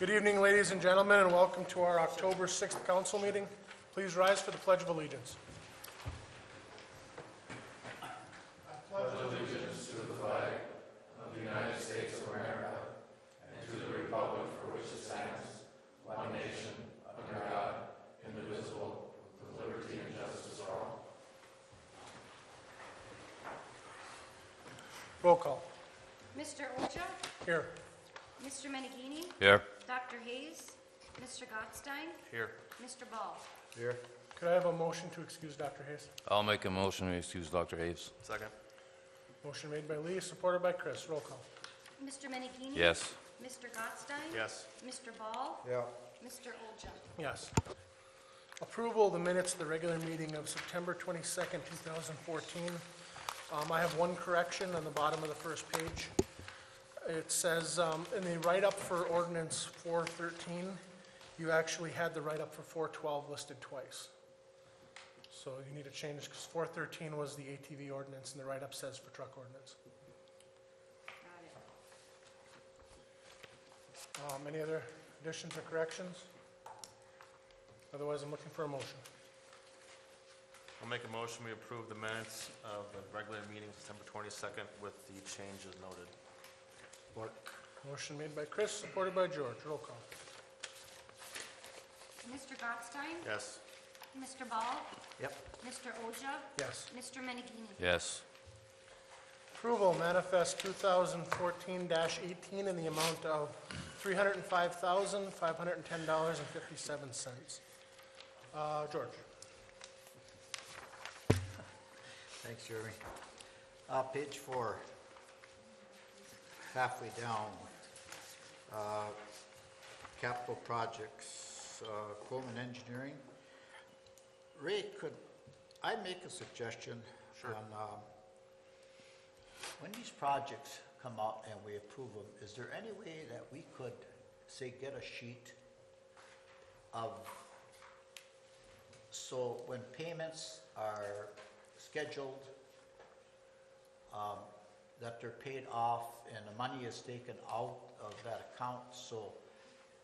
Good evening, ladies and gentlemen, and welcome to our October 6th council meeting. Please rise for the Pledge of Allegiance. Roll call. Mr. Oja? Here. Mr. Menegini? Here. Dr. Hayes? Mr. Gottstein? Here. Mr. Ball? Here. Could I have a motion to excuse Dr. Hayes? I'll make a motion to excuse Dr. Hayes. Second. Motion made by Lee, supported by Chris. Roll call. Mr. Menegini? Yes. Mr. Gottstein? Yes. Mr. Ball? Yeah. Mr. Oja? Yes. Approval of the minutes of the regular meeting of September 22nd, 2014. I have one correction on the bottom of the first page. It says in the write-up for ordinance 413, you actually had the write-up for 412 listed twice. So you need to change, because 413 was the ATV ordinance, and the write-up says for truck ordinance. Got it. Any other additions or corrections? Otherwise, I'm looking for a motion. I'll make a motion, we approve the minutes of the regular meeting September 22nd with the changes noted. Support. Motion made by Chris, supported by George. Roll call. Mr. Gottstein? Yes. Mr. Ball? Yep. Mr. Oja? Yes. Mr. Menegini? Yes. Approval manifest 2014-18 in the amount of $305,510.57. George. Thanks, Jeremy. Page 4, halfway down, capital projects, Coleman Engineering. Ray, could I make a suggestion? Sure. On, when these projects come out and we approve them, is there any way that we could, say, get a sheet of, so when payments are scheduled, that they're paid off and the money is taken out of that account, so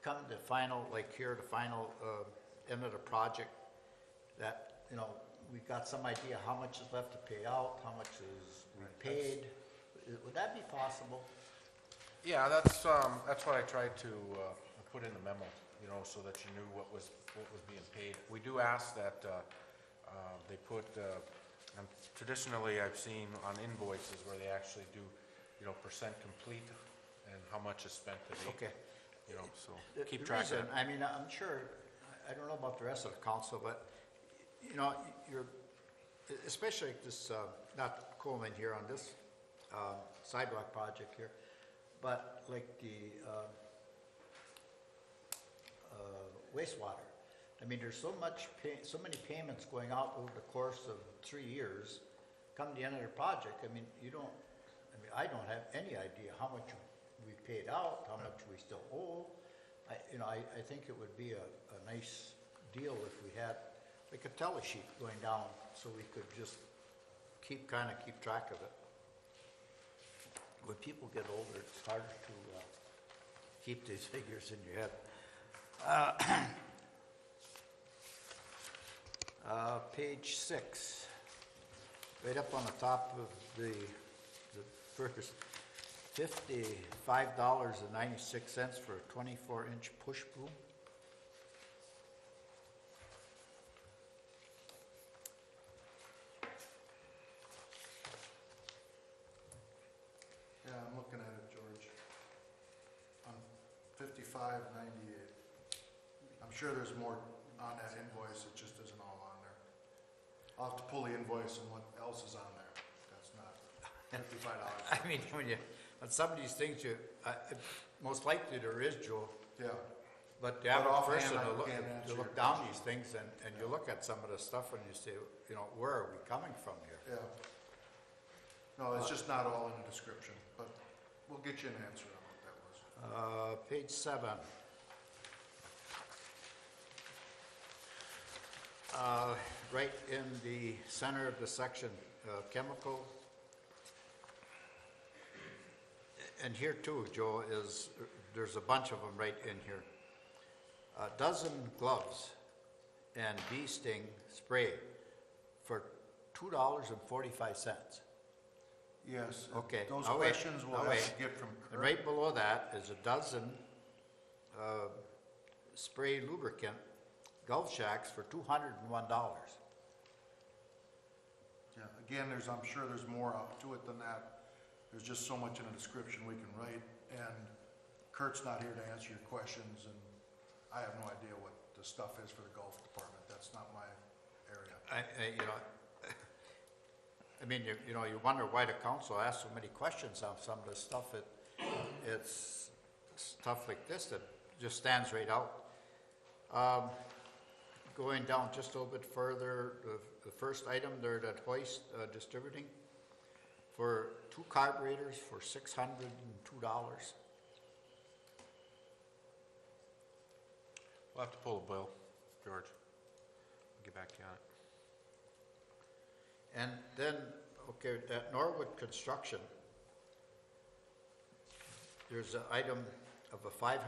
come the final, like here, the final end of the project, that, you know, we've got some idea how much is left to pay out, how much is repaid. Would that be possible? Yeah, that's what I tried to put in the memo, you know, so that you knew what was being paid. We do ask that they put, and traditionally I've seen on invoices where they actually do, you know, percent complete and how much is spent to date. Okay. You know, so keep The track of reason, it. I mean, I'm sure, I don't know about the rest of the council, but, you know, you're, especially this, not Coleman here on this sidewalk project here, but like the wastewater. I mean, there's so many payments going out over the course of 3 years. Come the end of the project, I mean, I don't have any idea how much we paid out, how much we still owe. I think it would be a nice deal if we had like a tally sheet going down, so we could just keep track of it. When people get older, it's harder to keep these figures in your head. Page 6, right up on the top of the first, $55.96 for a 24-inch push boom. Yeah, I'm looking at it, George. On 55.98. I'm sure there's more on that invoice, it just isn't all on there. I'll have to pull the invoice and what else is on there. That's not $55. I mean, on some of these things, most likely there is, Joe. Yeah. But the average offhand, person, I will can't answer you look your down these things and you look at some of the stuff and you say, you know, where are we coming from here? Yeah. No, it's just not all in the description, but we'll get you an answer on what that was. Page 7. Right in the center of the section, chemical. And here too, Joe, is, there's a bunch of them right in here. A dozen gloves and bee sting spray for $2.45. Yes. Okay. Those I'll wait. questions we'll I'll have wait. to get from And Kurt. right below that is a dozen spray lubricant Gulf Shacks for $201. Yeah, again, I'm sure there's more up to it than that. There's just so much in a description we can write, and Kurt's not here to answer your questions, and I have no idea what the stuff is for the golf department. That's not my area. You know, I mean, you know, you wonder why the council asks so many questions on some of this stuff. It's stuff like this that just stands right out. Going down just a little bit further, the first item there, that Hoist Distributing, for 2 carburetors for $602. We'll have to pull a bill, George. We'll get back to you on it. And then, okay, at Norwood Construction, there's an item of a $500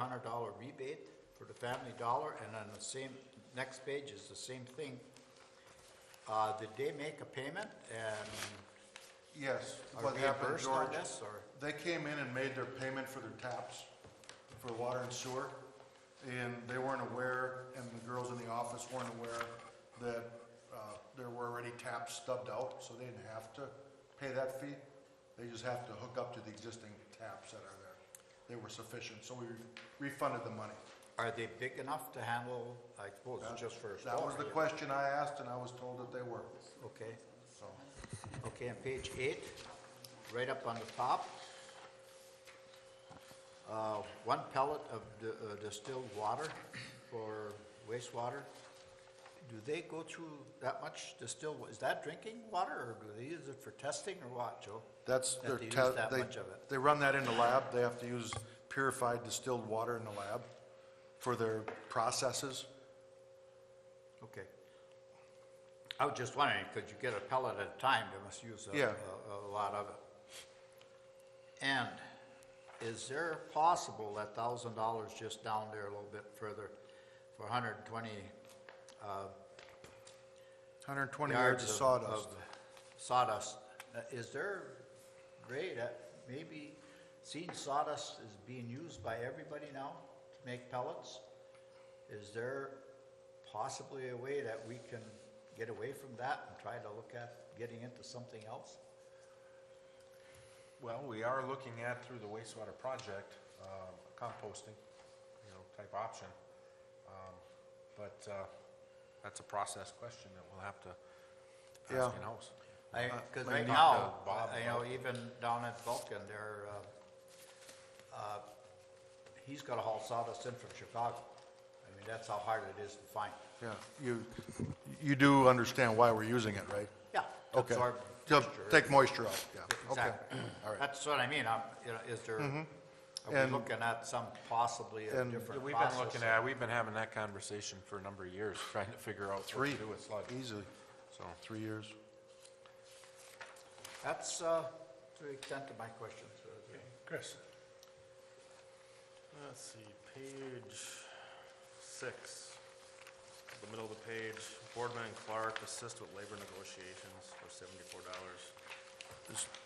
rebate for the Family Dollar, and on the same, next page is the same thing. Did they make a payment, and Yes, are what happened, reimbursed on George, this, or? they came in and made their payment for their taps, for water and sewer, and they weren't aware, and the girls in the office weren't aware that there were already taps stubbed out, so they didn't have to pay that fee. They just have to hook up to the existing taps that are there. They were sufficient, so we refunded the money. Are they big enough to handle, I suppose, just for a That was the store? question I asked, and I was told that they were, Okay, so. okay, on page 8, right up on the top, 1 pellet of distilled water for wastewater. Do they go through that much distilled, is that drinking water, or do they use it for testing, or what, Joe? That's That their, they use te- that they, much of it. they run that in the lab, they have to use purified distilled water in the lab for their processes. Okay. I was just wondering, could you get a pellet at a time? They must use Yeah. a lot of it. And is there possible that $1,000 just down there a little bit further for 120 120 yards of sawdust. Sawdust. Is there, Ray, that maybe seen sawdust is being used by everybody now to make pellets? Is there possibly a way that we can get away from that and try to look at getting into something else? Well, we are looking at, through the wastewater project, composting, type option. But that's a process question that we'll have to Yeah. ask in-house. Because we right can now, talk to Bob I know about it. even down at Vulcan, there, he's got to haul sawdust in from Chicago. I mean, that's how hard it is to find. Yeah, you do understand why we're using it, right? Yeah. to Okay. absorb To moisture. take moisture out, yeah. Okay. Exactly. All right. That's what I mean, is there, are we And- looking at some possibly a and- different We've process? been looking at, we've been having that conversation for a number of years, trying to figure out what Three, to do with sludge. easily, So, 3 years. That's to the extent of my questions. Chris? Let's see, page 6, the middle of the page, Boardman Clark assist with labor negotiations for $74.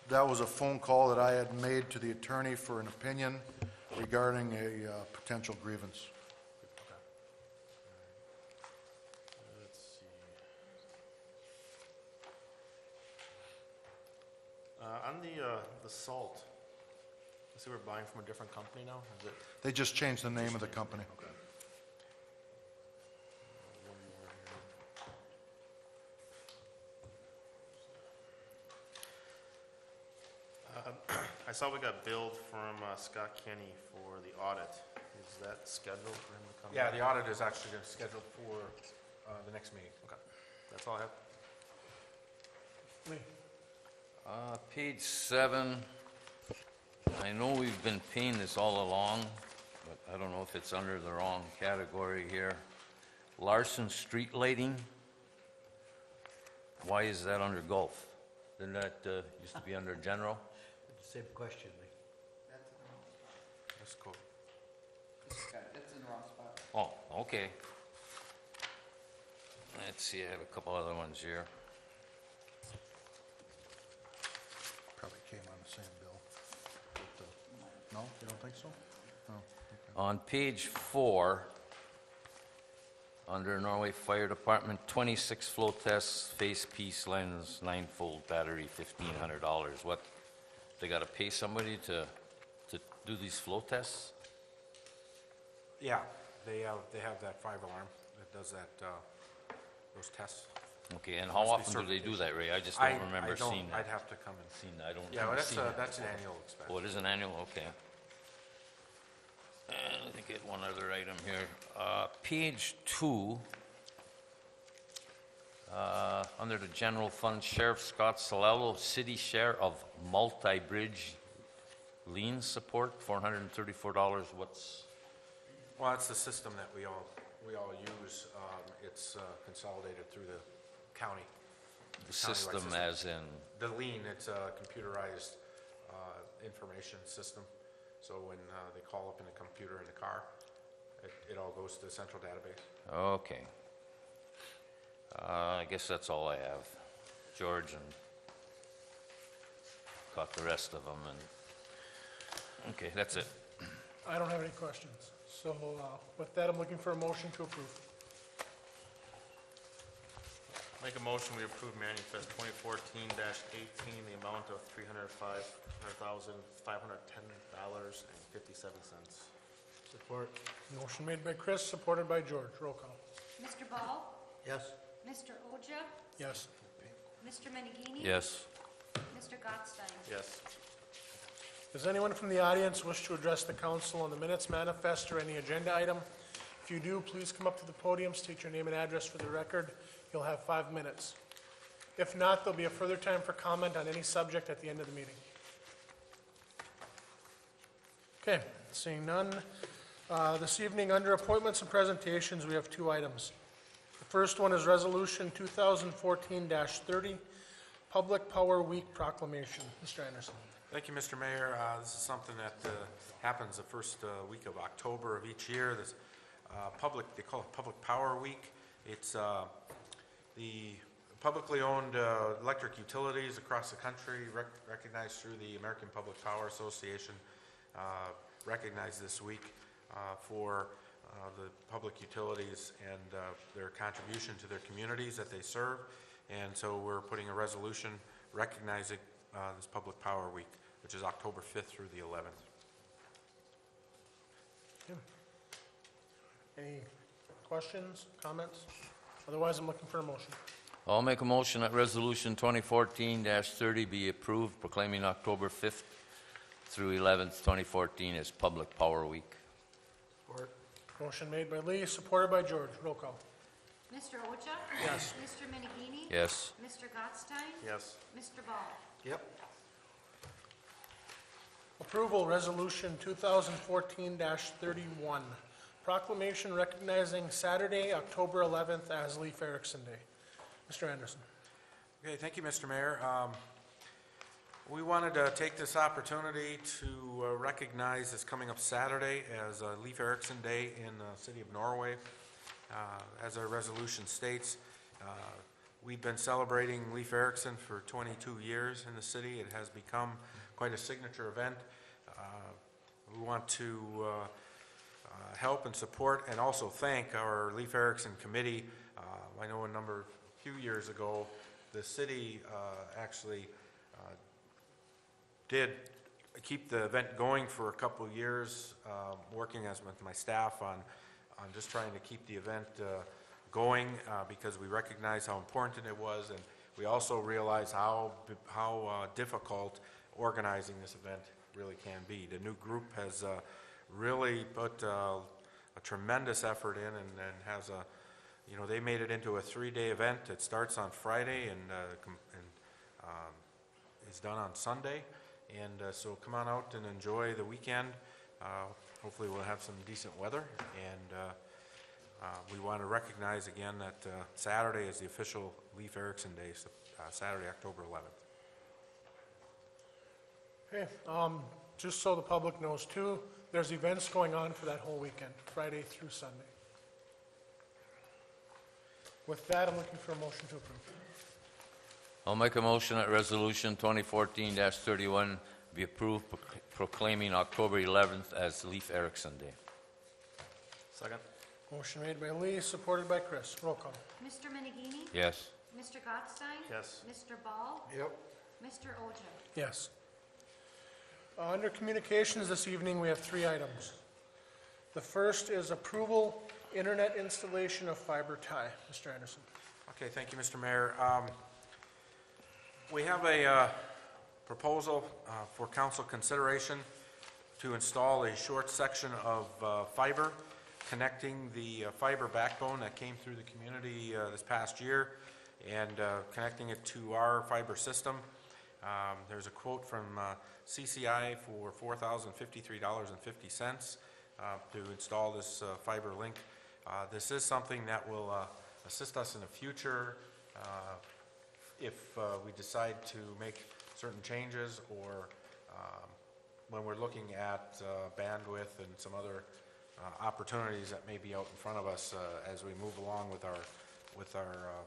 That was a phone call that I had made to the attorney for an opinion regarding a potential grievance. Let's see. On the salt, I see we're buying from a different company now, is it? They just changed the name of the company. Okay. One more here. I saw we got billed from Scott Kenny for the audit. Is that scheduled for him to come? yeah, back? the audit is actually scheduled for the next meeting. Okay, that's all I have. Lee? Page 7, I know we've been paying this all along, but I don't know if it's under the wrong category here. Larson Street Lighting, why is that under golf? Didn't that used to be under general? Same question, Lee. That's cool. It's in the wrong spot. Oh, okay. Let's see, I have a couple other ones here. Probably came on the same bill. But, no, you don't think so? No, okay. On page 4, under Norway Fire Department, 26 flow tests, face piece lens, 9-fold battery, $1,500. What, they gotta pay somebody to do these flow tests? Yeah, they have that 5-alarm that does that, those tests. Okay, and how Must be often do they do that, Ray? I just I don't remember seeing I'd that. have to come and Seen that, I don't Yeah, well, remember seeing that. that's an annual expense. Oh, it is an annual, okay. And I think I had one other item here. Page 2, under the general fund, Sheriff Scott Solello, city share of multi-bridge lien support, $434. What's, Well, that's the system that we all use. It's consolidated through the county. the system system. as in, The lien, it's a computerized information system. So when they call up in the computer in the car, it all goes to the central database. okay. I guess that's all I have. George and got the rest of them, and, okay, that's it. I don't have any questions. So with that, I'm looking for a motion to approve. Make a motion, we approve manifest 2014-18, the amount of $305,510.57. Support. Motion made by Chris, supported by George. Roll call. Mr. Ball? Yes. Mr. Oja? Yes. Mr. Menegini? Yes. Mr. Gottstein? Yes. Does anyone from the audience wish to address the council on the minutes manifest or any agenda item? If you do, please come up to the podium, state your name and address for the record. You'll have 5 minutes. If not, there'll be a further time for comment on any subject at the end of the meeting. Okay, seeing none. This evening, under appointments and presentations, we have 2 items. The first one is Resolution 2014-30, Public Power Week Proclamation. Mr. Anderson. Thank you, Mr. Mayor. This is something that happens the first week of October of each year. This they call it Public Power Week. It's the publicly owned electric utilities across the country, recognized through the American Public Power Association, recognized this week for the public utilities and their contribution to their communities that they serve. And so we're putting a resolution recognizing this Public Power Week, which is October 5th through the 11th. Any questions, comments? Otherwise, I'm looking for a motion. I'll make a motion that Resolution 2014-30 be approved, proclaiming October 5th through 11th, 2014 as Public Power Week. Support. Motion made by Lee, supported by George. Roll call. Mr. Oja? Yes. Mr. Menegini? Yes. Mr. Gottstein? Yes. Mr. Ball? Yep. Approval, Resolution 2014-31, proclamation recognizing Saturday, October 11th as Leif Erikson Day. Mr. Anderson. Okay, thank you, Mr. Mayor. We wanted to take this opportunity to recognize this coming up Saturday as Leif Erikson Day in the city of Norway. As our resolution states, we've been celebrating Leif Erikson for 22 years in the city. It has become quite a signature event. We want to help and support and also thank our Leif Erikson committee. I know a few years ago, the city actually did keep the event going for a couple of years, working with my staff on just trying to keep the event going because we recognize how important it was, and we also realize how difficult organizing this event really can be. The new group has really put a tremendous effort in and has they made it into a 3-day event. It starts on Friday and is done on Sunday. And so come on out and enjoy the weekend. Hopefully we'll have some decent weather. And we want to recognize again that Saturday is the official Leif Erikson Day, so, Saturday, October 11th. Okay, just so the public knows too, There's events going on for that whole weekend, Friday through Sunday. With that, I'm looking for a motion to approve. I'll make a motion that Resolution 2014-31 be approved, proclaiming October 11th as Leif Erikson Day. Second? Motion made by Lee, supported by Chris. Roll call. Mr. Menegini? Yes. Mr. Gotstein? Yes. Mr. Ball? Yep. Mr. Oja? Yes. Under communications this evening, we have 3 items. The first is approval, internet installation of fiber tie. Mr. Anderson. Okay, thank you, Mr. Mayor. We have a proposal for council consideration to install a short section of fiber connecting the fiber backbone that came through the community this past year and connecting it to our fiber system. There's a quote from CCI for $4,053.50 to install this fiber link. This is something that will assist us in the future if we decide to make certain changes or when we're looking at bandwidth and some other opportunities that may be out in front of us as we move along with our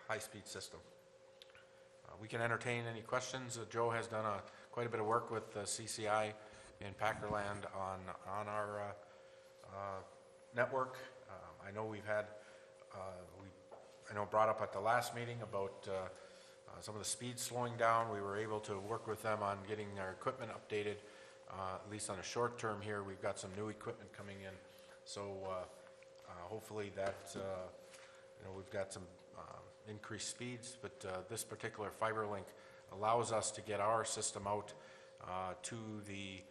high-speed system. We can entertain any questions. Joe has done quite a bit of work with CCI in Packerland on our network. I know we've had, I know brought up at the last meeting about some of the speed slowing down. We were able to work with them on getting our equipment updated, at least on a short term here. We've got some new equipment coming in. So hopefully that, we've got some increased speeds, but this particular fiber link allows us to get our system out to the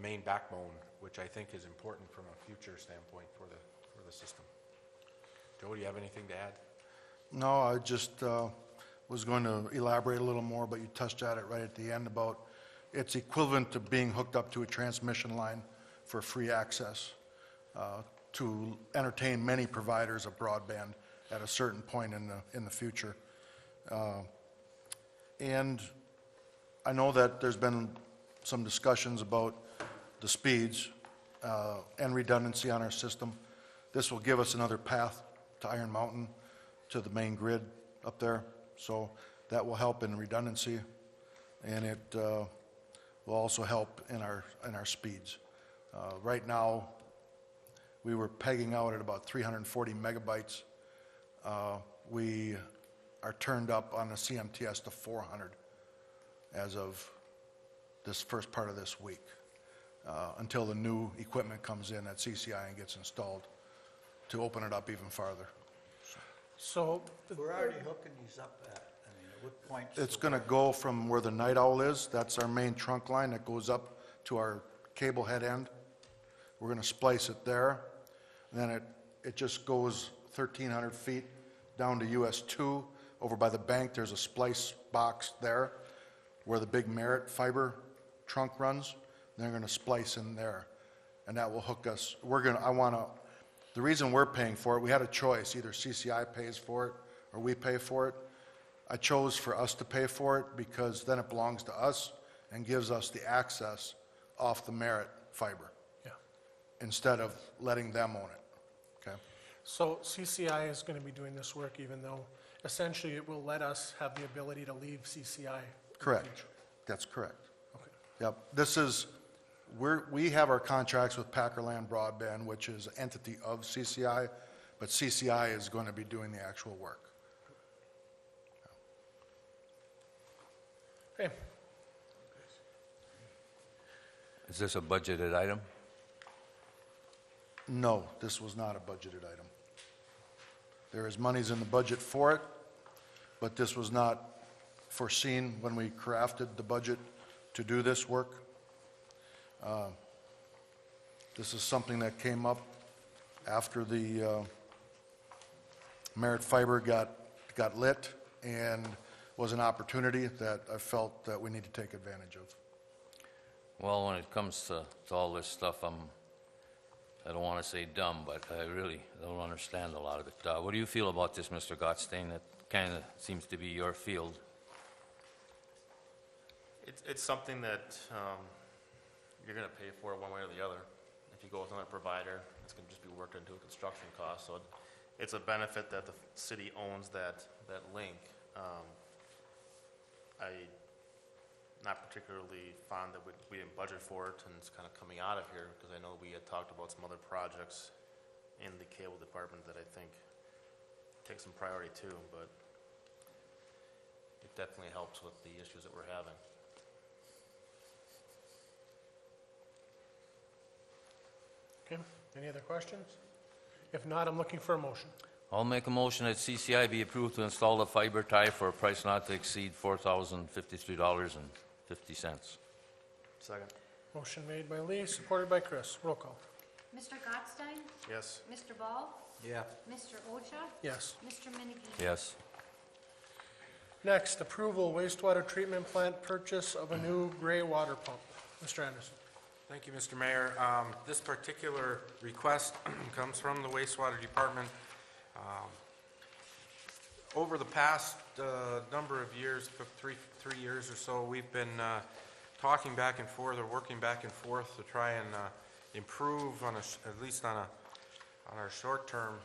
main backbone, which I think is important from a future standpoint for the system. Joe, do you have anything to add? No, I just was going to elaborate a little more, but you touched at it right at the end about it's equivalent to being hooked up to a transmission line for free access to entertain many providers of broadband at a certain point in the future. And I know that there's been some discussions about the speeds and redundancy on our system. This will give us another path to Iron Mountain, to the main grid up there. So that will help in redundancy, and it will also help in our speeds. Right now, we were pegging out at about 340 megabytes. We are turned up on the CMTS to 400 as of this first part of this week, until the new equipment comes in at CCI and gets installed to open it up even farther. So, We're already hooking these up at, I mean, at what point? It's going to go from where the Night Owl is, that's our main trunk line that goes up to our cable head end. We're going to splice it there, and then it just goes 1,300 feet down to US 2. Over by the bank, there's a splice box there where the big Merit fiber trunk runs. They're going to splice in there, and that will hook us. The reason we're paying for it, we had a choice, either CCI pays for it or we pay for it. I chose for us to pay for it because then it belongs to us and gives us the access off the Merit fiber yeah. instead of letting them own it, okay? So CCI is going to be doing this work even though essentially it will let us have the ability to leave CCI. in the Correct, future. that's correct. Okay. Yep, we have our contracts with Packerland Broadband, which is an entity of CCI, but CCI is going to be doing the actual work. Okay. Is this a budgeted item? No, this was not a budgeted item. There is monies in the budget for it, but this was not foreseen when we crafted the budget to do this work. This is something that came up after the Merit Fiber got lit and was an opportunity that I felt that we need to take advantage of. Well, when it comes to all this stuff, I don't want to say dumb, but I really don't understand a lot of it. What do you feel about this, Mr. Gottstein? That kind of seems to be your field. It's something that you're gonna pay for it one way or the other. If you go with another provider, it's gonna just be worked into a construction cost, so it's a benefit that the city owns that link. I, not particularly fond that we didn't budget for it, and it's kind of coming out of here, because I know we had talked about some other projects in the cable department that I think take some priority too, but it definitely helps with the issues that we're having. Okay, any other questions? If not, I'm looking for a motion. I'll make a motion that CCI be approved to install the fiber tie for a price not to exceed $4,053.50. Second. Motion made by Lee, supported by Chris. Roll call. Mr. Gotstein? Yes. Mr. Ball? Yeah. Mr. Ocha? Yes. Mr. Minigini? Yes. Next, approval wastewater treatment plant purchase of a new gray water pump. Mr. Anderson. Thank you, Mr. Mayor. This particular request comes from the wastewater department. Over the past number of years, three years or so, we've been talking back and forth, or working back and forth to try and improve on at least on our short-term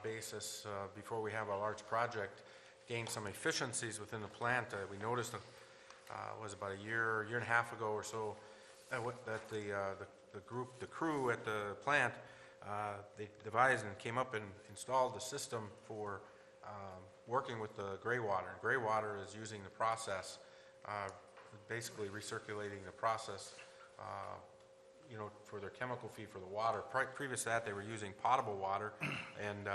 basis before we have a large project, gain some efficiencies within the plant. We noticed was about a year and a half ago or so that the crew at the plant, they devised and came up and installed the system for working with the gray water. And gray water is using the process, basically recirculating the process, for their chemical feed for the water. Previous to that, they were using potable water, and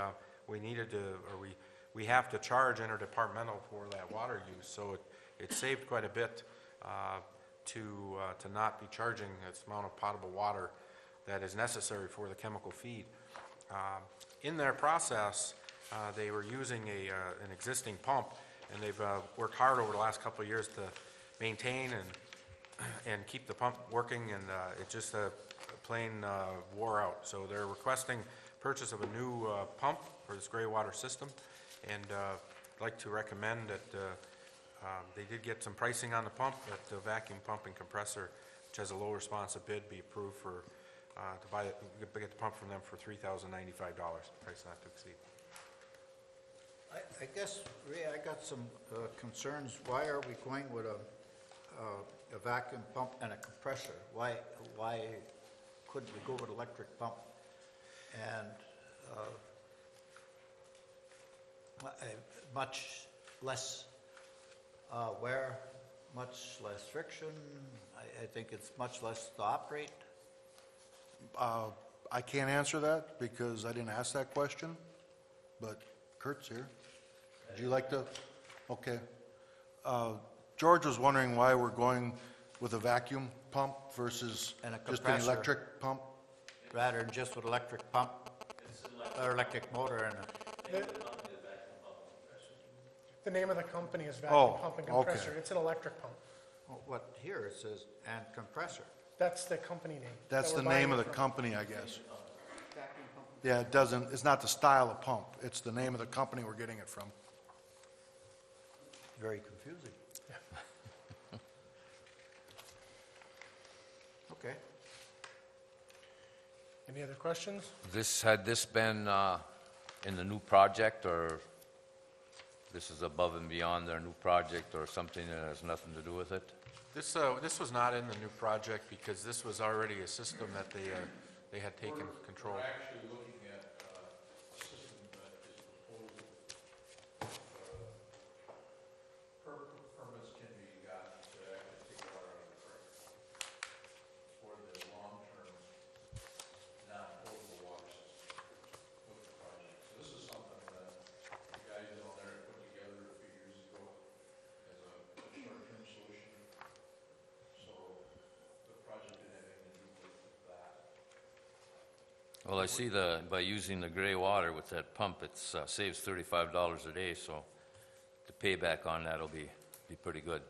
we needed to, or we have to charge interdepartmental for that water use. So it saved quite a bit to not be charging this amount of potable water that is necessary for the chemical feed. In their process, they were using an existing pump, and they've worked hard over the last couple of years to maintain and keep the pump working, and it just plain wore out. So they're requesting purchase of a new pump for this gray water system, and I'd like to recommend that they did get some pricing on the pump, that the vacuum pump and compressor, which has a low responsive bid, be approved for to get the pump from them for $3,095, price not to exceed. I guess, Ray, I got some concerns. Why are we going with a vacuum pump and a compressor? Why couldn't we go with electric pump and much less wear, much less friction? I think it's much less to operate. I can't answer that because I didn't ask that question, but Kurt's here. Would you like to? Okay. George was wondering why we're going with a vacuum pump versus And a just an compressor. electric pump? Rather than just with electric pump or electric motor and The name of the company is Vacuum Oh, Pump and okay. Compressor. It's an electric pump. what here it says, and compressor. That's the company name. That's that the we're buying name of it the from. company, I guess. Yeah, it doesn't, it's not the style of pump. It's the name of the company we're getting it from. Very confusing. Okay. Any other questions? Had this been in the new project, or this is above and beyond their new project, or something that has nothing to do with it? This was not in the new project because this was already a system that they had taken control. We're actually looking at a system that is proposed, permits can be got to actually take water out of the creek for the long-term, non-potable water system with the project. So this is something that the guys down there put together a few years ago as a short-term solution. So the project didn't have anything to do with that. Well, I see by using the gray water with that pump, it saves $35 a day, so the payback on that will be pretty good.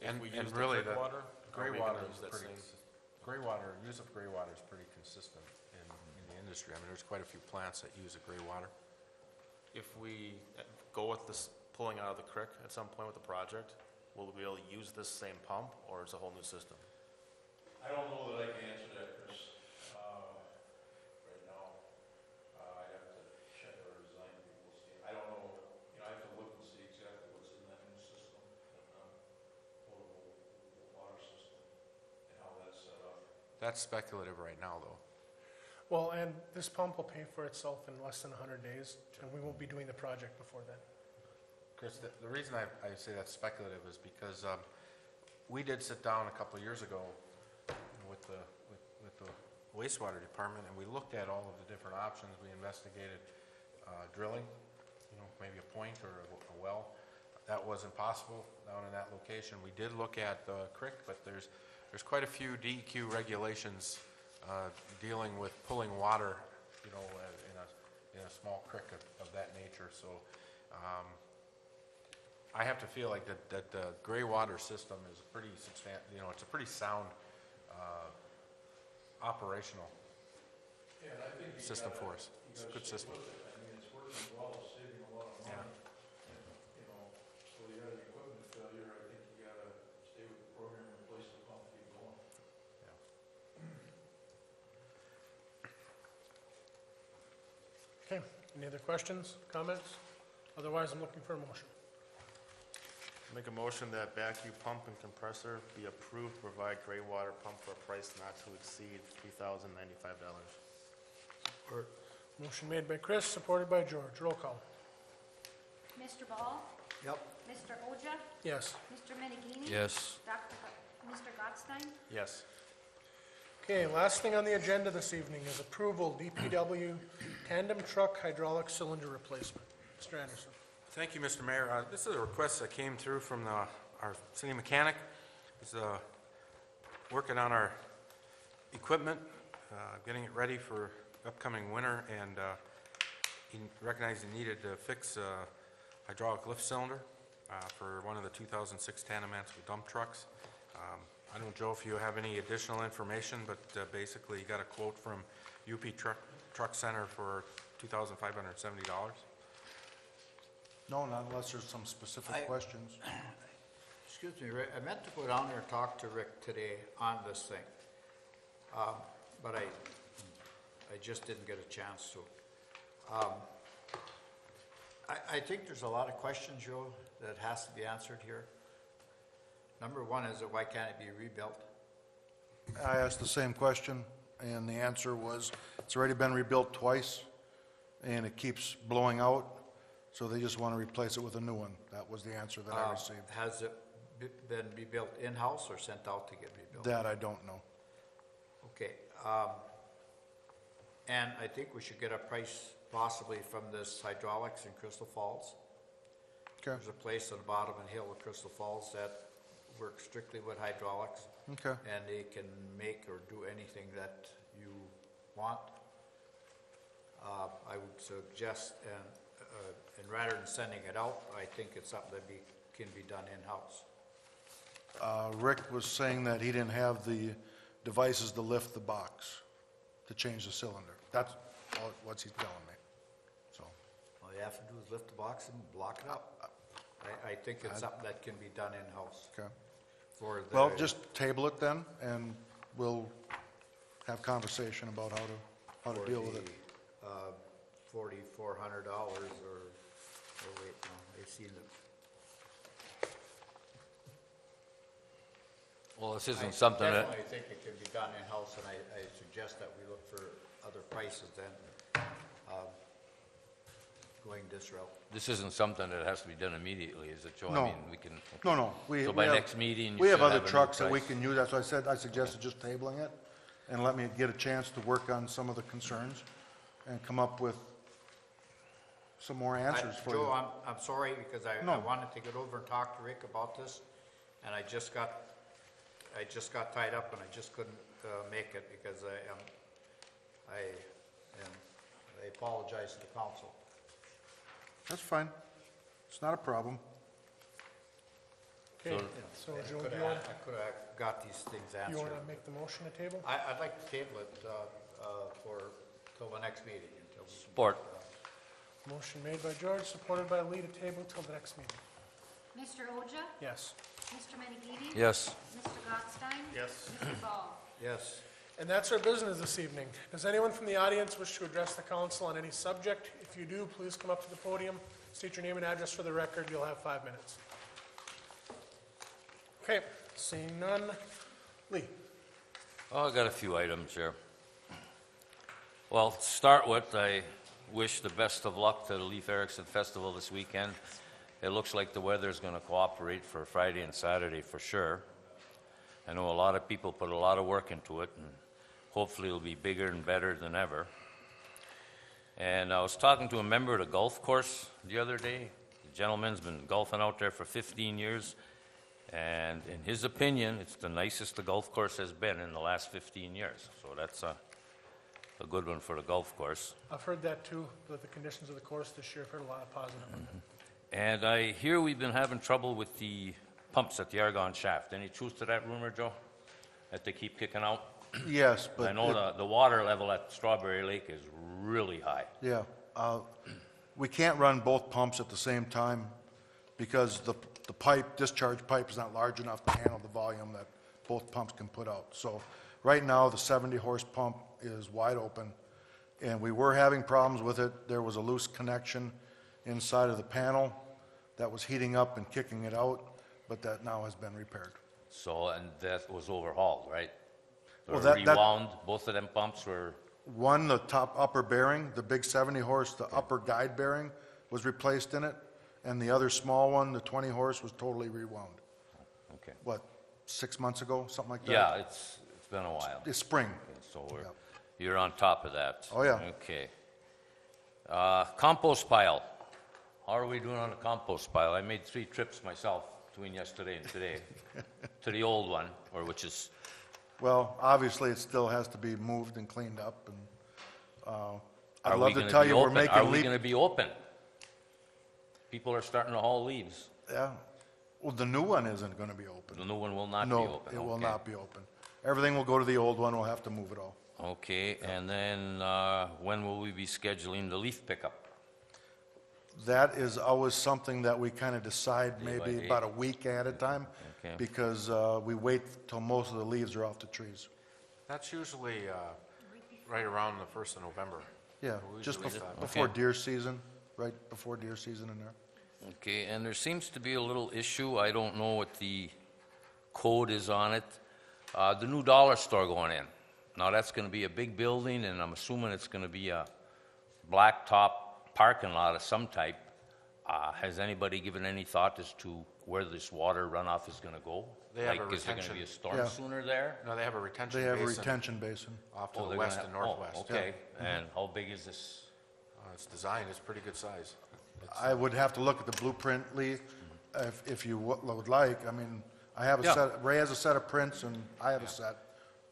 And we and use the really, creek the water, gray are we water gonna is use that pretty, use of gray water is pretty consistent in the industry. I mean, there's quite a few plants that use the gray water. If we go with this pulling out of the creek at some point with the project, will we be able to use this same pump, or is it a whole new system? I don't know that I can answer that, Chris, right now. I'd have to check our design people, see, I don't know, I have to look and see exactly what's in that new system, potable water system, and how that's set up. That's speculative right now, though. Well, and this pump will pay for itself in less than 100 days, and we won't be doing the project before then. Chris, the reason I say that's speculative is because we did sit down a couple of years ago with the wastewater department, and we looked at all of the different options. We investigated drilling, maybe a point or a well. That wasn't possible down in that location. We did look at the creek, but there's quite a few DEQ regulations dealing with pulling water, in a small creek of that nature. So I have to feel like that the gray water system is a pretty it's a pretty sound operational Yeah, and I think you system gotta- for us. you It's a gotta good stay system. with it. I mean, it's working well, it's saving a lot of money. So you got an equipment failure, I think you gotta stay with the program, replace the pump, keep going. Okay, any other questions, comments? Otherwise, I'm looking for a motion. Make a motion that vacuum pump and compressor be approved to provide gray water pump for a price not to exceed $3,095. Motion made by Chris, supported by George. Roll call. Mr. Ball? Yep. Mr. Oja? Yes. Mr. Menigini? Yes. Mr. Gottstein? Yes. Okay, last thing on the agenda this evening is approval DPW tandem truck hydraulic cylinder replacement. Mr. Anderson. Thank you, Mr. Mayor. This is a request that came through from our city mechanic. He's working on our equipment, getting it ready for upcoming winter, and he recognized he needed to fix a hydraulic lift cylinder for one of the 2006 Tandemats with dump trucks. I don't know, Joe, if you have any additional information, but basically he got a quote from UP Truck Center for $2,570. No, not unless there's some specific questions. Excuse me, Rick, I meant to go down there and talk to Rick today on this thing. But I just didn't get a chance to. I think there's a lot of questions, Joe, that has to be answered here. Number one is that why can't it be rebuilt? I asked the same question, and the answer was, it's already been rebuilt twice, and it keeps blowing out, so they just want to replace it with a new one. That was the answer that I received. Has it been rebuilt in-house or sent out to get rebuilt? That I don't know. Okay, and I think we should get a price possibly from this hydraulics in Crystal Falls. Okay, There's a place on the bottom of the hill of Crystal Falls that works strictly with hydraulics. okay. And they can make or do anything that you want. I would suggest, and rather than sending it out, I think it's something that can be done in-house. Rick was saying that he didn't have the devices to lift the box, to change the cylinder. That's what he's telling me, so. All you have to do is lift the box and block it up. I think it's something that can be done in-house. Okay. For the. Well, just table it then, and we'll have conversation about how to deal with it. $4,400 or wait, no, I've seen it. Well, this isn't something I that, definitely think it can be done in-house, and I suggest that we look for other prices than going this route. this isn't something that has to be done immediately, is it, Joe? No. I mean, we can. No. So by next meeting, you We have should other have a new trucks that we price. can use. That's why I said, I suggested just tabling it and let me get a chance to work on some of the concerns and come up with some more answers for you. Joe, I'm sorry, because I No. wanted to get over and talk to Rick about this, and I just got tied up and I just couldn't make it because I apologize to the council. That's fine. It's not a problem. Okay, So- so I Joe, could have got these things you answered. want to make the motion to table? I'd like to table it till the next meeting, until we. Support. Motion made by George, supported by Lee to table till the next meeting. Mr. Oja? Yes. Mr. Menigini? Yes. Mr. Gottstein? Yes. Mr. Ball? Yes. And that's our business this evening. Does anyone from the audience wish to address the council on any subject? If you do, please come up to the podium, state your name and address for the record. You'll have 5 minutes. Okay, seeing none. Lee? Oh, I got a few items here. Well, to start with, I wish the best of luck to the Leif Erikson Festival this weekend. It looks like the weather's going to cooperate for Friday and Saturday for sure. I know a lot of people put a lot of work into it, and hopefully it'll be bigger and better than ever. And I was talking to a member of the golf course the other day. The gentleman's been golfing out there for 15 years, and in his opinion, it's the nicest the golf course has been in the last 15 years. So that's a good one for the golf course. I've heard that too, with the conditions of the course this year. I've heard a lot of positive on it. And I hear we've been having trouble with the pumps at the Argonne shaft. Any truth to that rumor, Joe? That they keep kicking out? Yes, but. I know the water level at Strawberry Lake is really high. Yeah, we can't run both pumps at the same time because the pipe, discharge pipe is not large enough to handle the volume that both pumps can put out. So right now, the 70-horse pump is wide open, and we were having problems with it. There was a loose connection inside of the panel that was heating up and kicking it out, but that now has been repaired. So, and that was overhauled, right? Or Well, that- rewound, both of them pumps were, One, the top upper bearing, the big 70-horse, the upper guide bearing was replaced in it, and the other small one, the 20-horse, was totally rewound. okay. What, 6 months ago, something like that? Yeah, it's been a while. It's spring. Okay, so Yeah. you're on top of that. Oh, yeah. Okay. Compost pile. How are we doing on the compost pile? I made 3 trips myself between yesterday and today to the old one, or which is, Well, obviously, it still has to be moved and cleaned up, and I'd are we love to gonna tell be you we're open? making Are we leap. gonna be open? People are starting to haul leaves. Yeah, well, the new one isn't gonna be open. The new one will not be No, open. it will Okay. not be open. Everything will go to the old one, we'll have to move it all. Okay, and then, when will we be scheduling the leaf pickup? That is always something that we kind of decide Day by maybe day. about a week at a time, Okay. because we wait till most of the leaves are off the trees. That's usually right around the 1st of November. Yeah, We just usually do that. before Okay. deer season, right before deer season in there. Okay, and there seems to be a little issue, I don't know what the code is on it, the new dollar store going in. Now, that's gonna be a big building, and I'm assuming it's gonna be a blacktop parking lot of some type. Has anybody given any thought as to where this water runoff is gonna go? They have a Like, is there gonna be a retention. storm Yeah. sooner there? No, they have a retention They have a basin retention basin. off to Oh, the they're west gonna and have- northwest. Oh, okay, and how big is this? It's designed, it's pretty good size. I would have to look at the blueprint, Lee, if you would like. I mean, I have a Yeah. set, Ray has a set of prints, and I have a set.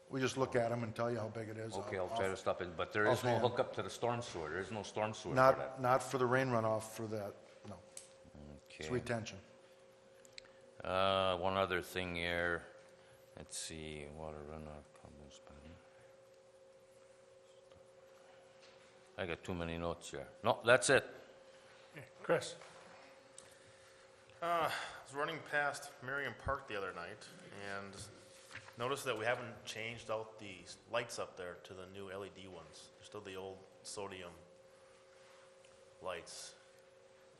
We just look at them and tell you how big it is. Okay, I'll try to stop it, but there is no offhand. hookup to the storm sewer, there is no storm sewer for that. Not for the rain runoff for that, no. It's Okay. retention. One other thing here, let's see, water runoff, compost pile. I got too many notes here. No, that's it. Okay, Chris? I was running past Marion Park the other night and noticed that we haven't changed out the lights up there to the new LED ones. They're still the old sodium lights.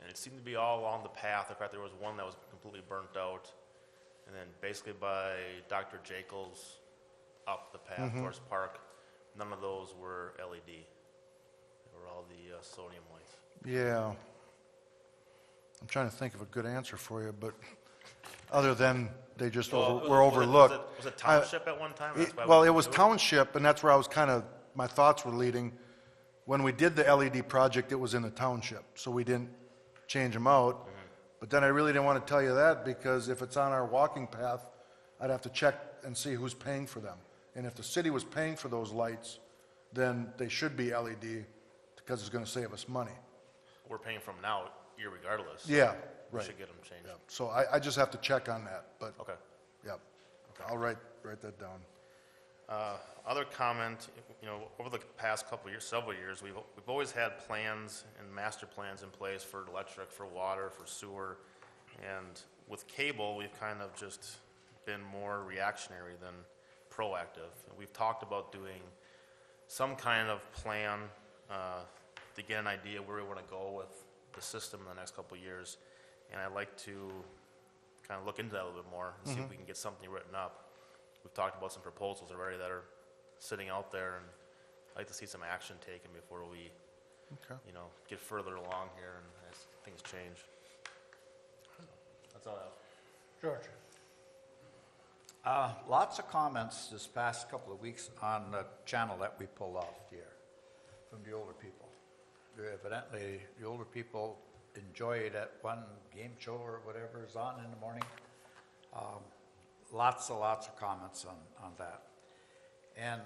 And it seemed to be all along the path. In fact, there was one that was completely burnt out. And then basically by Dr. Jekyll's up the path towards Park, none of those were LED. They were all the sodium lights. Yeah. I'm trying to think of a good answer for you, but other than they just were overlooked. Was it township at one time? That's why we Well, it didn't was do township, and that's where I was kind of, my thoughts were leading. When we did the LED project, it was in the township, so we didn't change them out. But then I really didn't want to tell you that, because if it's on our walking path, I'd have to check and see who's paying for them. And if the city was paying for those lights, then they should be LED, because it's going to save us money. We're paying from now, irregardless. Yeah, We right. should get them changed. Yeah. So I just have to check on that, but, Okay. yeah. I'll write that down. Other comment, over the past couple of years, several years, we've always had plans and master plans in place for electric, for water, for sewer. And with cable, we've kind of just been more reactionary than proactive. We've talked about doing some kind of plan to get an idea where we want to go with the system in the next couple of years. And I'd like to kind of look into that a little bit more and see if we can get something written up. We've talked about some proposals already that are sitting out there, and I'd like to see some action taken before we, Okay. you know, get further along here and as things change. That's all I have. George? Lots of comments this past couple of weeks on the channel that we pulled off the air from the older people. Evidently, the older people enjoy that one game show or whatever is on in the morning. Lots of comments on that. And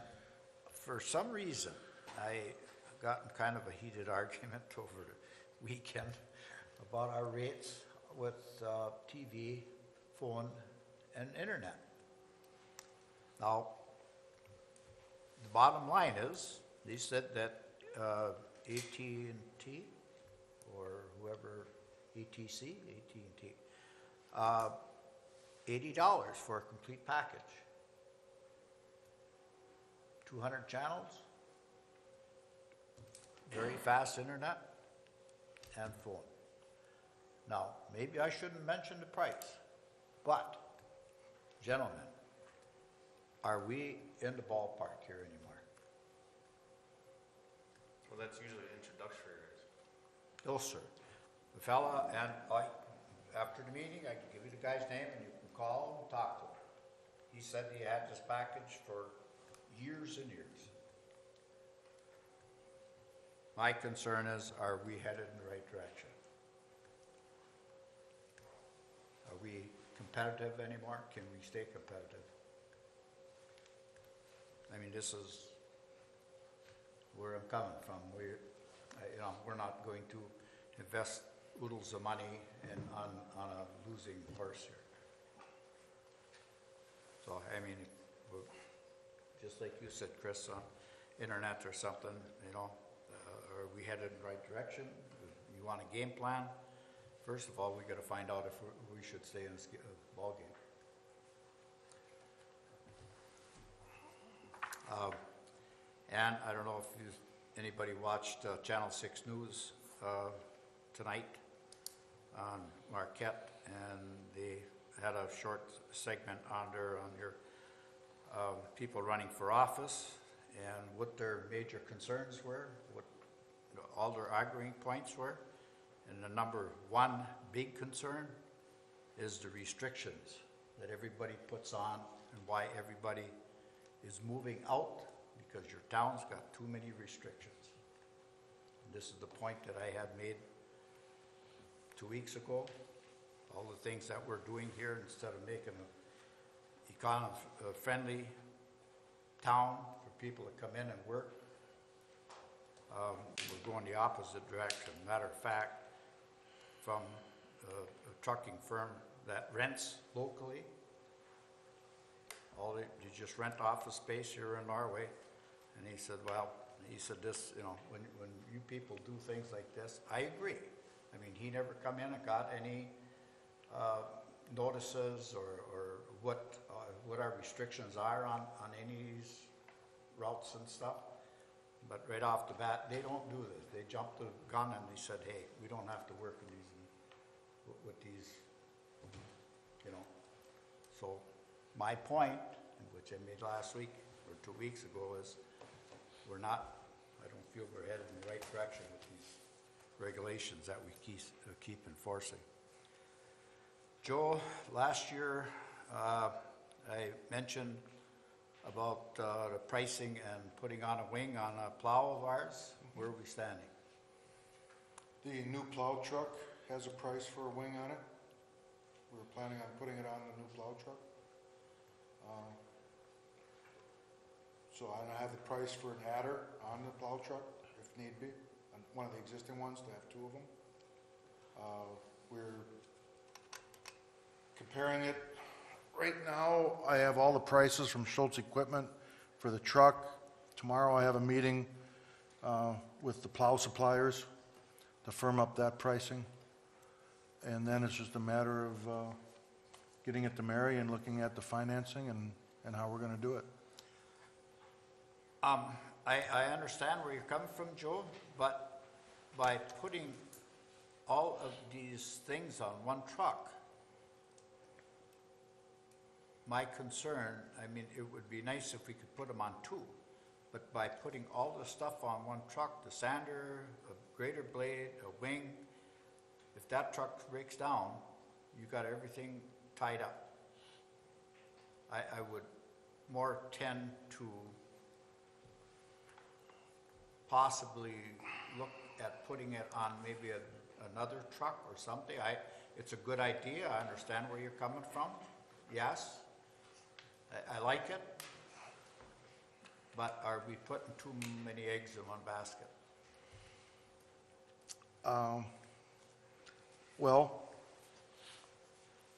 for some reason, I got in kind of a heated argument over the weekend about our rates with TV, phone, and internet. Now, the bottom line is, they said that AT&T or whoever, AT&T, $80 for a complete package. 200 channels, very fast internet, and phone. Now, maybe I shouldn't mention the price, but, gentlemen, are we in the ballpark here anymore? Well, that's usually introductory rates. No, sir. The fella, and after the meeting, I can give you the guy's name and you can call and talk to him. He said he had this package for years and years. My concern is, are we headed in the right direction? Are we competitive anymore? Can we stay competitive? I mean, this is where I'm coming from. We're not going to invest oodles of money on a losing horse here. So, I mean, just like you said, Chris, on internet or something, are we headed in the right direction? You want a game plan? First of all, we got to find out if we should stay in this ball game. And I don't know if anybody watched Channel 6 News tonight on Marquette, and they had a short segment on your people running for office and what their major concerns were, what all their arguing points were. And the number one big concern is the restrictions that everybody puts on and why everybody is moving out, because your town's got too many restrictions. And this is the point that I had made 2 weeks ago. All the things that we're doing here, instead of making a friendly town for people to come in and work, we're going the opposite direction. Matter of fact, from a trucking firm that rents locally, you just rent office space here in Norway, and he said, this, when you people do things like this, I agree. I mean, he never come in and got any notices or what our restrictions are on any of these routes and stuff. But right off the bat, they don't do this. They jumped the gun and they said, hey, we don't have to work with these, So my point, which I made last week or 2 weeks ago, is I don't feel we're headed in the right direction with these regulations that we keep enforcing. Joe, last year, I mentioned about the pricing and putting on a wing on a plow of ours. Where are we standing? The new plow truck has a price for a wing on it. We're planning on putting it on the new plow truck. So I have the price for an adder on the plow truck, if need be, on one of the existing ones, to have two of them. We're comparing it. Right now, I have all the prices from Schultz Equipment for the truck. Tomorrow I have a meeting with the plow suppliers to firm up that pricing. And then it's just a matter of getting it to Mary and looking at the financing and how we're going to do it. I understand where you're coming from, Joe, but by putting all of these things on one truck, my concern, I mean, it would be nice if we could put them on two, but by putting all the stuff on one truck, the sander, a grater blade, a wing, if that truck breaks down, you got everything tied up. I would more tend to possibly look at putting it on maybe another truck or something. It's a good idea, I understand where you're coming from, yes. I like it, but are we putting too many eggs in one basket? Well,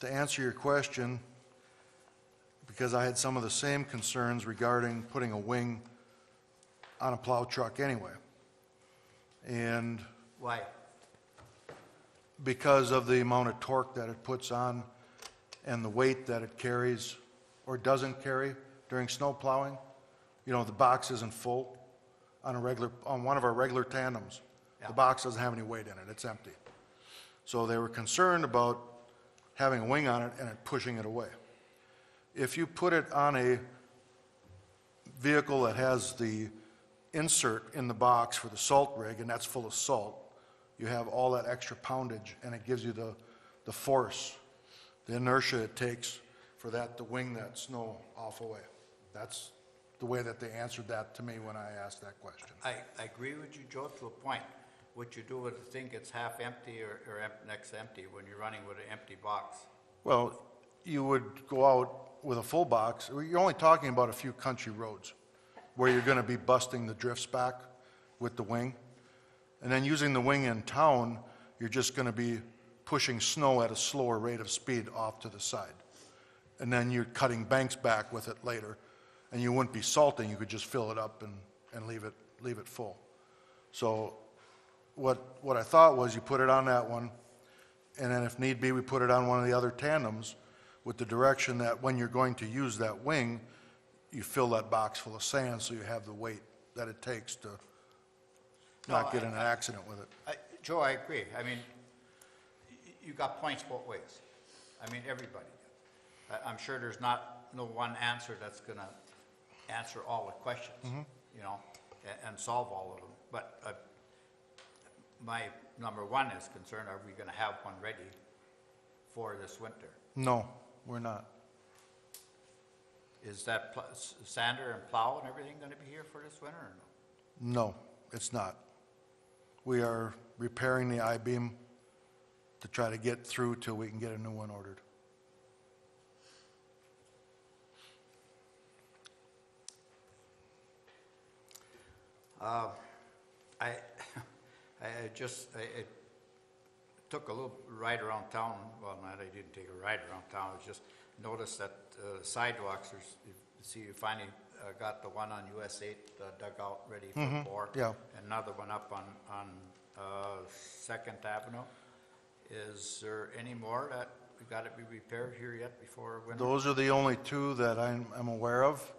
to answer your question, because I had some of the same concerns regarding putting a wing on a plow truck anyway. And Why? because of the amount of torque that it puts on and the weight that it carries or doesn't carry during snow plowing. You know, the box isn't full on one of our regular tandems. Yeah. The box doesn't have any weight in it, it's empty. So they were concerned about having a wing on it and it pushing it away. If you put it on a vehicle that has the insert in the box for the salt rig and that's full of salt, you have all that extra poundage and it gives you the force, the inertia it takes for that to wing that snow off away. That's the way that they answered that to me when I asked that question. I agree with you, Joe, to a point. What you do with the thing gets half empty or next empty when you're running with an empty box. Well, you would go out with a full box. You're only talking about a few country roads where you're going to be busting the drifts back with the wing. And then using the wing in town, you're just going to be pushing snow at a slower rate of speed off to the side. And then you're cutting banks back with it later. And you wouldn't be salting, you could just fill it up and leave it full. So what I thought was you put it on that one, and then if need be, we put it on one of the other tandems with the direction that when you're going to use that wing, you fill that box full of sand so you have the weight that it takes to not get in an accident with it. Joe, I agree. I mean, you got points both ways. I mean, everybody. I'm sure there's no one answer that's going to answer all the questions, you know, and solve all of them. But my number one is concerned, are we going to have one ready for this winter? No, we're not. Is that sander and plow and everything going to be here for this winter or no? No, it's not. We are repairing the I-beam to try to get through till we can get a new one ordered. I took a little ride around town. Well, I didn't take a ride around town. I just noticed that sidewalks, you see, you finally got the one on US 8 dug out, ready for pour. Yeah. Another one up on 2nd Avenue. Is there any more that we got to be repaired here yet before winter? Those are the only two that I'm aware of.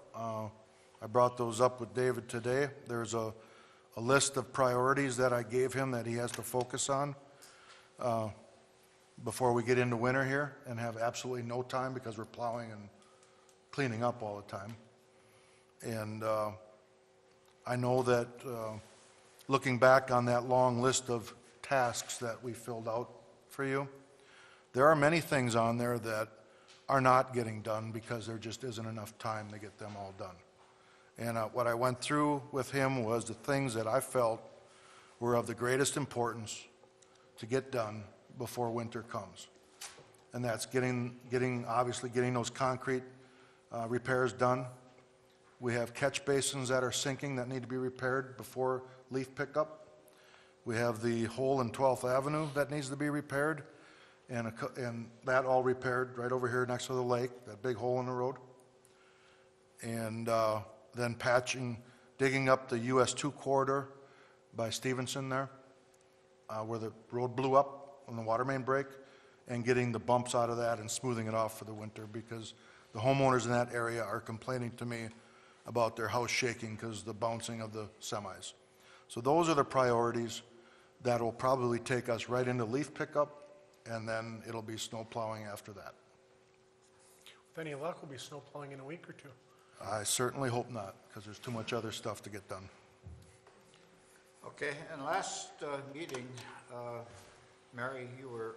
I brought those up with David today. There's a list of priorities that I gave him that he has to focus on before we get into winter here and have absolutely no time because we're plowing and cleaning up all the time. And I know that looking back on that long list of tasks that we filled out for you, there are many things on there that are not getting done because there just isn't enough time to get them all done. And what I went through with him was the things that I felt were of the greatest importance to get done before winter comes. And that's obviously getting those concrete repairs done. We have catch basins that are sinking that need to be repaired before leaf pickup. We have the hole in 12th Avenue that needs to be repaired, and that all repaired right over here next to the lake, that big hole in the road. And then digging up the US 2 corridor by Stevenson there, where the road blew up on the water main break, and getting the bumps out of that and smoothing it off for the winter, because the homeowners in that area are complaining to me about their house shaking because the bouncing of the semis. So those are the priorities that will probably take us right into leaf pickup, and then it'll be snow plowing after that. With any luck, we'll be snow plowing in a week or two. I certainly hope not, because there's too much other stuff to get done. Okay, and last meeting, Mary, you were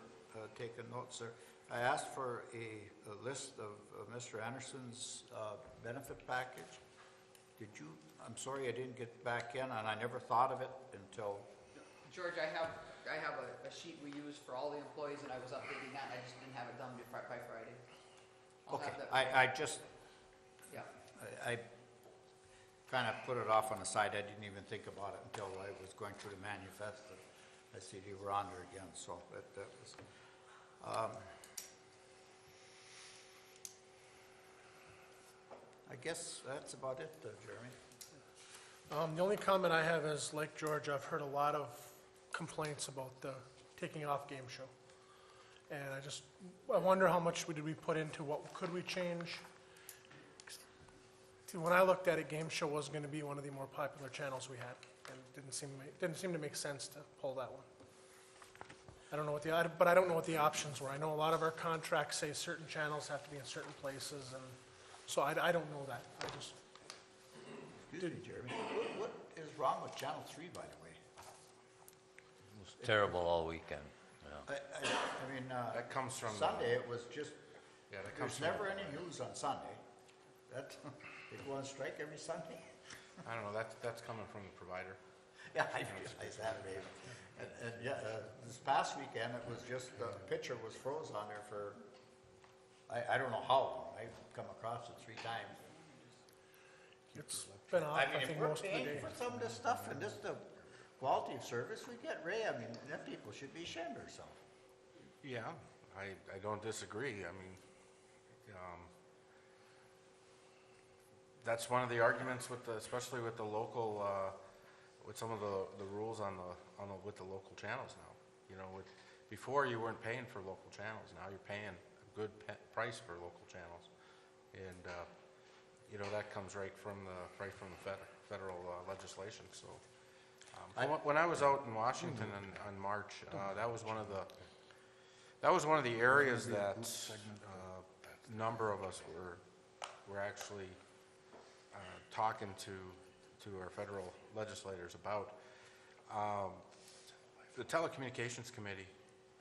taking notes there. I asked for a list of Mr. Anderson's benefit package. Did you, I'm sorry I didn't get back in, and I never thought of it until, George, I have a sheet we use for all the employees, and I was updating that, and I just didn't have it done by Friday. I'll okay, have that. I just, Yeah, I kind of put it off on the side. I didn't even think about it until I was going through the manifesto. I see you were on there again, so that was, I guess that's about it, Jeremy. The only comment I have is, like George, I've heard a lot of complaints about the taking off game show. And I wonder how much did we put into what could we change? See, when I looked at it, game show was going to be one of the more popular channels we had, and it didn't seem to make sense to pull that one. I don't know but I don't know what the options were. I know a lot of our contracts say certain channels have to be in certain places, and so I don't know that. Excuse me, Jeremy. What is wrong with Channel 3, by the way? It was terrible all weekend, yeah. I mean, That comes from the- Sunday, it was just, Yeah, that comes there's from, never any news on Sunday. They go on strike every Sunday? I don't know, that's coming from the provider. Yeah, I realize that, Dave. And yeah, this past weekend, it was just, the picture was froze on there for, I don't know how long. I've come across it 3 times. It's been off, I I mean, if think, we're most of the paying day. for some of this stuff and this the quality of service we get, Ray, I mean, them people should be ashamed of themselves. Yeah, I don't disagree. I mean, that's one of the arguments with especially with the local, with some of the rules with the local channels now. You know, before you weren't paying for local channels, now you're paying a good price for local channels. And, you know, that comes right from the federal legislation, so. When I was out in Washington on March, that was one of the areas that a number of us were actually talking to our federal legislators about. The Telecommunications Committee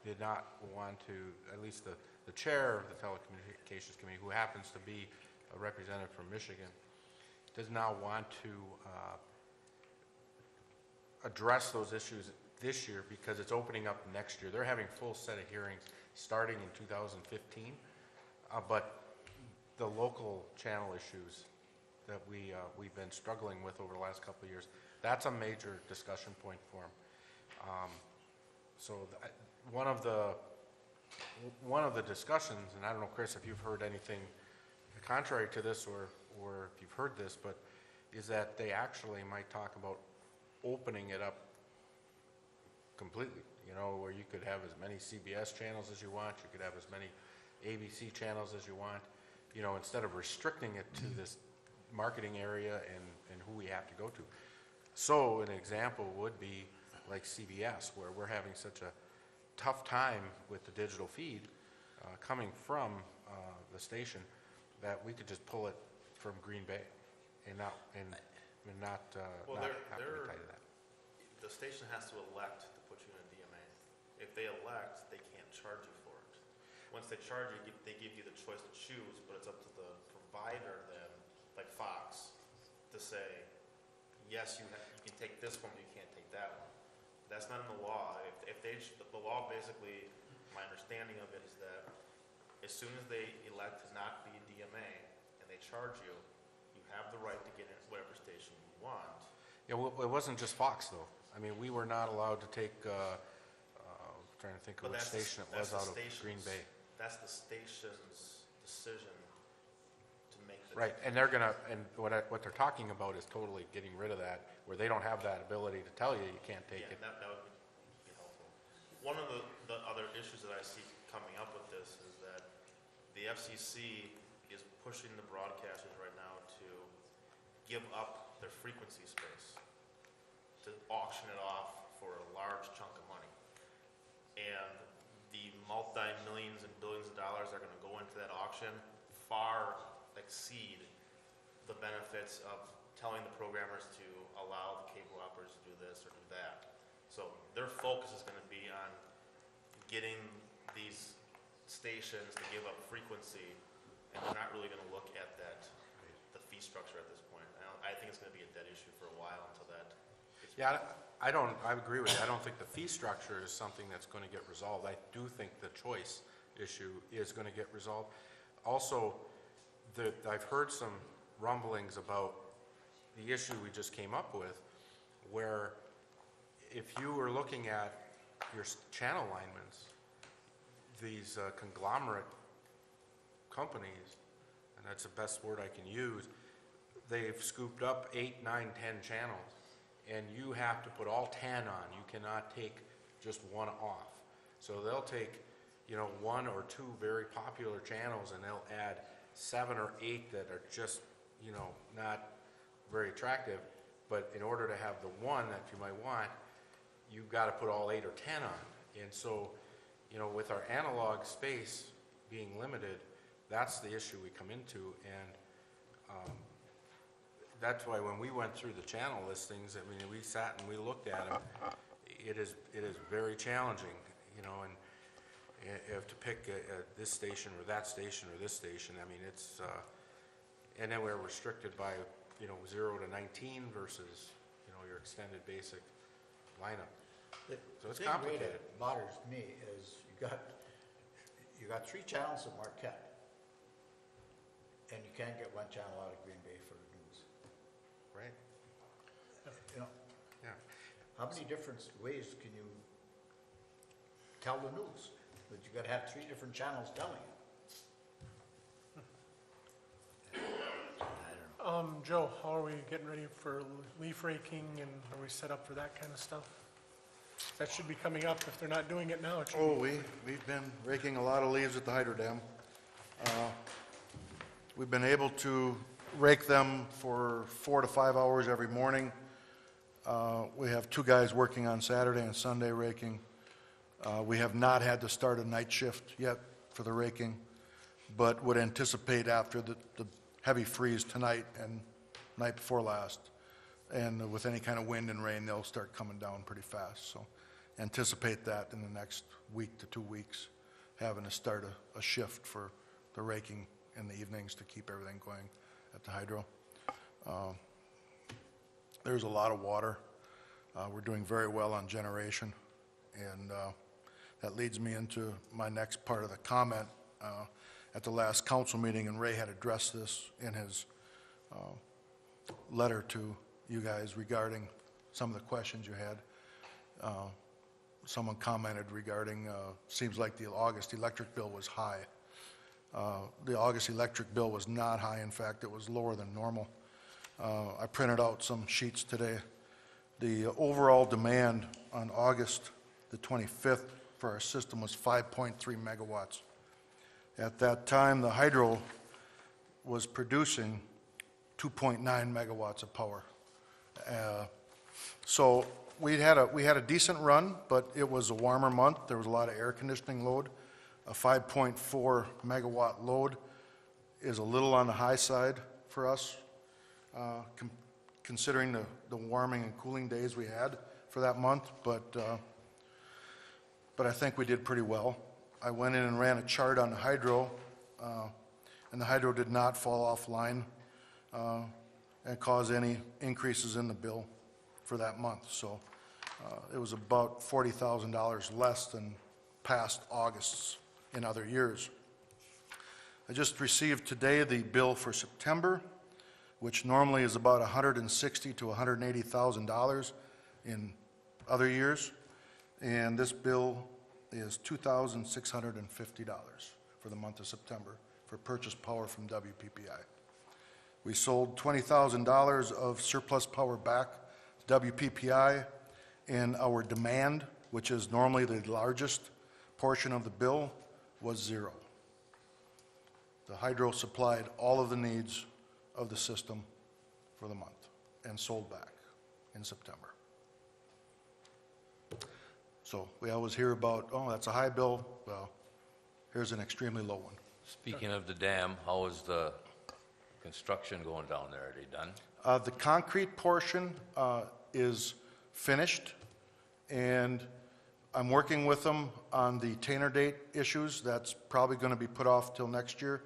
did not want to, at least the chair of the Telecommunications Committee, who happens to be a representative from Michigan, does not want to address those issues this year because it's opening up next year. They're having full set of hearings starting in 2015, but the local channel issues that we've been struggling with over the last couple of years, that's a major discussion point for them. So one of the discussions, and I don't know, Chris, if you've heard anything contrary to this or if you've heard this, but is that they actually might talk about opening it up completely, you know, where you could have as many CBS channels as you want, you could have as many ABC channels as you want, you know, instead of restricting it to this marketing area and who we have to go to. So an example would be like CBS, where we're having such a tough time with the digital feed coming from the station that we could just pull it from Green Bay and not have to be tied to that. The station has to elect to put you in a DMA. If they elect, they can't charge you for it. Once they charge you, they give you the choice to choose, but it's up to the provider then, like Fox, to say, yes, you can take this one, but you can't take that one. That's not in the law. The law basically, my understanding of it is that as soon as they elect to not be a DMA and they charge you, you have the right to get in whatever station you want. Yeah, well, it wasn't just Fox, though. I mean, we were not allowed to take, trying to think of But which station it was out of Green Bay. That's the station's decision to make the. Right, and they're gonna, and what they're talking about is totally getting rid of that, where they don't have that ability to tell you you can't take Yeah, it. that would be helpful. One of the other issues that I see coming up with this is that the FCC is pushing the broadcasters right now to give up their frequency space to auction it off for a large chunk of money. And the multi-millions and billions of dollars that are gonna go into that auction far exceed the benefits of telling the programmers to allow the cable operators to do this or do that. So their focus is gonna be on getting these stations to give up frequency, and they're not really gonna look at the fee structure at this point. I think it's gonna be a dead issue for a while until that gets. Yeah, I agree with you. I don't think the fee structure is something that's going to get resolved. I do think the choice issue is going to get resolved. Also, I've heard some rumblings about the issue we just came up with, where if you were looking at your channel alignments, these conglomerate companies, and that's the best word I can use, they've scooped up 8, 9, 10 channels, and you have to put all 10 on. You cannot take just one off. So they'll take, 1 or 2 very popular channels, and they'll add 7 or 8 that are just, not very attractive. But in order to have the one that you might want, you've got to put all 8 or 10 on. And so, with our analog space being limited, that's the issue we come into. And that's why when we went through the channel listings, we sat and we looked at them. It is very challenging, and you have to pick this station or that station or this station. It's, and then we're restricted by, 0 to 19 versus, your extended basic lineup. So it's complicated. The thing that bothers me is you got 3 channels at Marquette, and you can't get 1 channel out of Green Bay for the news. Right? Yeah. How many different ways can you tell the news? But you gotta have 3 different channels telling it. Joe, how are we getting ready for leaf raking, and are we set up for that kind of stuff? That should be coming up. If they're not doing it now, it should be. Oh, we've been raking a lot of leaves at the hydro dam. We've been able to rake them for 4 to 5 hours every morning. We have 2 guys working on Saturday and Sunday raking. We have not had to start a night shift yet for the raking, but would anticipate after the heavy freeze tonight and night before last, and with any kind of wind and rain, they'll start coming down pretty fast. So anticipate that in the next week to 2 weeks, having to start a shift for the raking in the evenings to keep everything going at the hydro. There's a lot of water. We're doing very well on generation, and that leads me into my next part of the comment. At the last council meeting, and Ray had addressed this in his letter to you guys regarding some of the questions you had. Someone commented regarding, seems like the August electric bill was high. The August electric bill was not high. In fact, it was lower than normal. I printed out some sheets today. The overall demand on August the 25th for our system was 5.3 megawatts. At that time, the hydro was producing 2.9 megawatts of power. So we had a decent run, but it was a warmer month. There was a lot of air conditioning load. A 5.4 megawatt load is a little on the high side for us, considering the warming and cooling days we had for that month. But I think we did pretty well. I went in and ran a chart on the hydro, and the hydro did not fall offline and cause any increases in the bill for that month. So it was about $40,000 less than past Augusts in other years. I just received today the bill for September, which normally is about $160,000 to $180,000 in other years, and this bill is $2,650 for the month of September for purchase power from WPPI. We sold $20,000 of surplus power back to WPPI, and our demand, which is normally the largest portion of the bill, was 0. The hydro supplied all of the needs of the system for the month and sold back in September. So we always hear about, oh, that's a high bill. Well, here's an extremely low one. Speaking of the dam, how is the construction going down there? Are they done? The concrete portion is finished, and I'm working with them on the Tainer date issues. That's probably going to be put off till next year,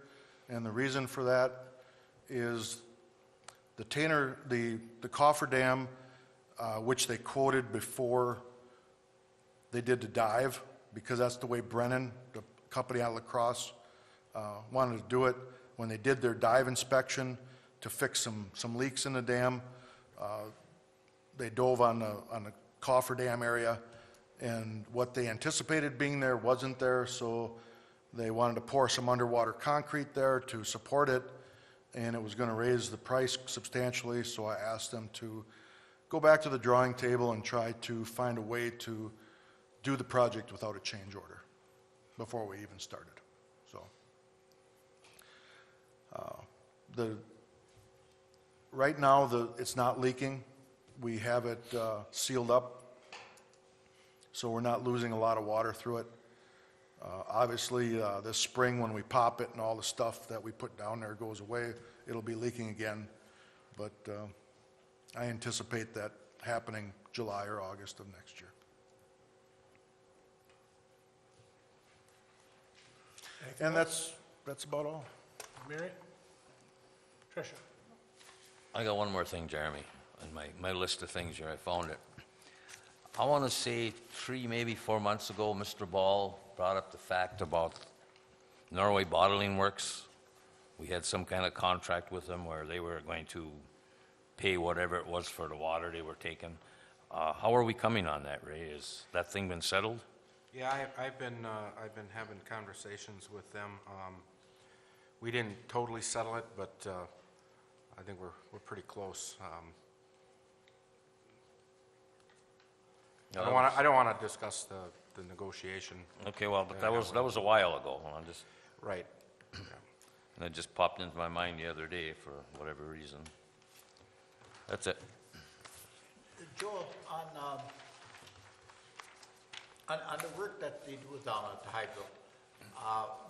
and the reason for that is the Tainer, the coffer dam, which they quoted before they did the dive, because that's the way Brennan, the company out of La Crosse, wanted to do it. When they did their dive inspection to fix some leaks in the dam, they dove on the coffer dam area, and what they anticipated being there wasn't there, so they wanted to pour some underwater concrete there to support it, and it was going to raise the price substantially, so I asked them to go back to the drawing table and try to find a way to do the project without a change order before we even started. So right now it's not leaking. We have it sealed up, so we're not losing a lot of water through it. Obviously, this spring when we pop it and all the stuff that we put down there goes away, it'll be leaking again. But I anticipate that happening July or August of next year. And that's about all. Mary? Tricia? I got one more thing, Jeremy, on my list of things here. I found it. I want to say 3, maybe 4 months ago, Mr. Ball brought up the fact about Norway Bottling Works. We had some kind of contract with them where they were going to pay whatever it was for the water they were taking. How are we coming on that, Ray? Has that thing been settled? Yeah, I've been having conversations with them. We didn't totally settle it, but I think we're pretty close. I don't want to discuss the negotiation. Okay, well, but that was a while ago. I'm just, Right. and it just popped into my mind the other day for whatever reason. That's it. Joe, on the work that they do down at the hydro,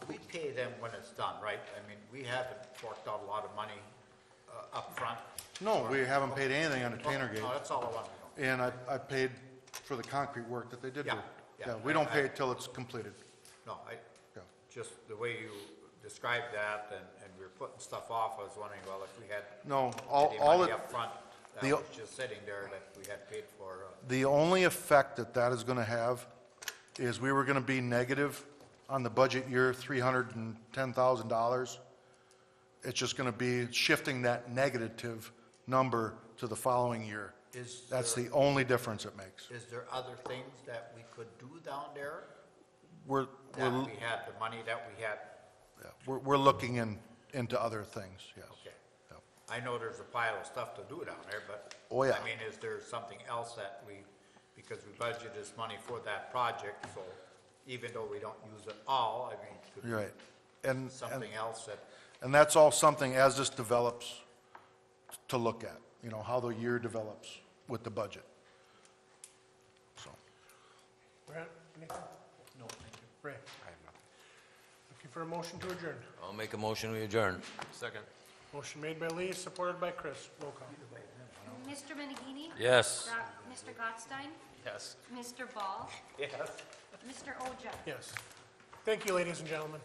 we pay them when it's done, right? I mean, we haven't forked out a lot of money up front. No, we haven't paid anything on the Tainer gate, No, that's all I want to know. and I paid for the concrete work that they did do. Yeah, yeah. We don't pay it till it's completed. No, Yeah. just the way you described that, and we were putting stuff off, I was wondering, well, if we had No, any all money it, up front that the- was just sitting there that we had paid for. the only effect that is going to have is we were going to be negative on the budget year, $310,000. It's just going to be shifting that negative number to the following year. That's the only difference it makes. Is there other things that we could do down there We're, that we're, we had, the money that we had? yeah, we're looking into other things, yes. Okay. Yeah. I know there's a pile of stuff to do down there, but. Oh, yeah. I mean, is there something else that because we budgeted this money for that project, so even though we don't use it all, I mean, could You're right. And, something else that, and that's all something as this develops to look at, how the year develops with the budget. So, Brad, anything? no, thank you. Ray? I have nothing. Looking for a motion to adjourn. I'll make a motion, we adjourn. Second. Motion made by Lee, supported by Chris. Roll call. Mr. Menegini? Yes. Mr. Gottstein? Yes. Mr. Ball? Yes. Mr. Oja? Yes. Thank you, ladies and gentlemen.